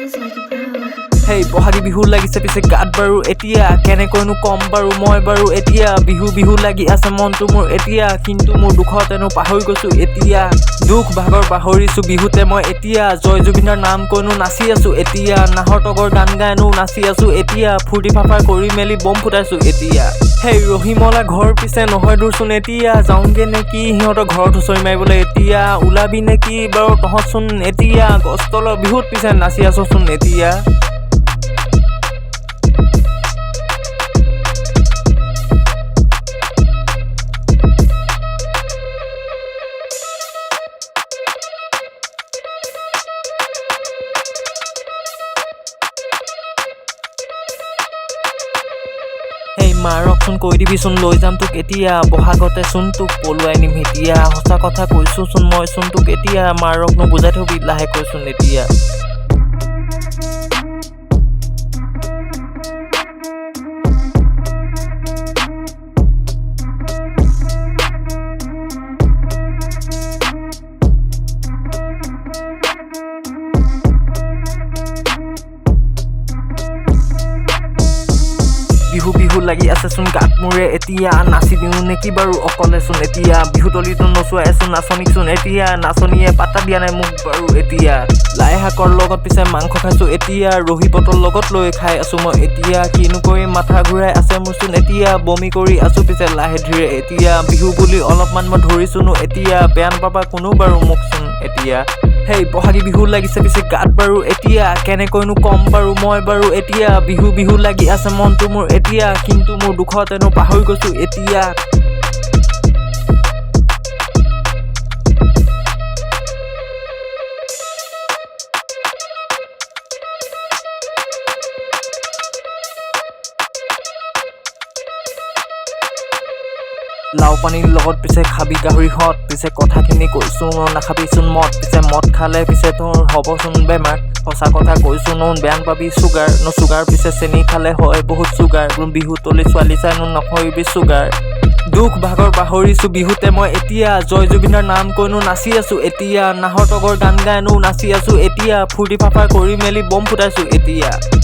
Hey, bohagi bihu লাগিছে পিছে গাত বাৰু এতিয়া কেনেকৈনো কম বাৰু মই বাৰু এতিয়া বিহু বিহু লাগি আছে মনটো মোৰ এতিয়া কিন্তু মোৰ দুখতেনো পাহৰি গৈছো এতিয়া দুখ ভাগৰ পাহৰিছো বিহুতে মই এতিয়া জয় জুবিনৰ নাম কৈনো নাচি আছো এতিয়া নাহৰ তগৰ গান গাইনো নাচি আছো এতিয়া ফুৰ্তি ফাফা কৰি মেলি বম ফুটাইছো এতিয়া হেই ৰহিমলা ঘৰ পিছে নহয় দূৰচোন এতিয়া যাওঁগে নেকি সিহঁতৰ ঘৰত হুঁচৰি মাৰিবলৈ এতিয়া ওলাবি নেকি বাৰু তহঁতচোন এতিয়া গছতলৰ বিহুত পিছে নাচি আছোচোন এতিয়া Hey মাৰকচোন কৈ দিবিচোন লৈ যাম তোক এতিয়া বহাগতে চোন তোক পলুৱাই নিম এতিয়া সঁচা কথা কৈছোচোন মই চোন তোক এতিয়া মাৰকনো বুজাই থবি লাহে কৈচোন এতিয়া বিহু বিহু লাগি আছে চোন গাত মোৰে এতিয়া নাচি দিওঁ নেকি বাৰু অকলে চোন এতিয়া বিহু তলিতো নচুৱাই চোন নাচনীক চোন এতিয়া নাচনীয়ে পাতা দিয়া নাই মোক বাৰু এতিয়া লাই শাকৰ লগত পিছে মাংস খাইছো এতিয়া ৰহি পটল লগত লৈ খাই আছো মই এতিয়া কিনো কৰি মাথা ঘূৰাই আছে মোৰ চোন এতিয়া বমি কৰি আছো পিছে লাহে ধীৰে এতিয়া বিহু বুলি অলপমান মই ধৰিছোনো এতিয়া বেয়া নাপাবা কোনো বাৰু মোক চোন এতিয়া Hey, bohagi bihu লাগিছে পিছে গাত বাৰু এতিয়া কেনেকৈনো কম বাৰু মই বাৰু এতিয়া বিহু বিহু লাগি আছে মনটো মোৰ এতিয়া কিন্তু মোৰ দুখতেনো পাহৰি গৈছো এতিয়া লাও পানীৰ লগত পিছে খাবি গাহৰি হত পিছে কথাখিনি কৈছো নাখাবিচোন মদ পিছে মদ খালে পিছে তোৰ হ'বচোন বেমাৰ সঁচা কথা কৈছো বেয়া পাবি চুগাৰ চুগাৰ পিছে চেনি খালে হয় বহুত চুগাৰ বিহু তলি ছোৱালী চাইনো নকৰিবি চুগাৰ দুখ ভাগৰ পাহৰিছো বিহুতে মই এতিয়া জয় জুবিনৰ নাম কৈনো নাচি আছো এতিয়া নাহৰ তগৰ গান গাইনো নাচি আছো এতিয়া ফুৰ্তি ফাফা কৰি মেলি বম ফুটাইছো এতিয়া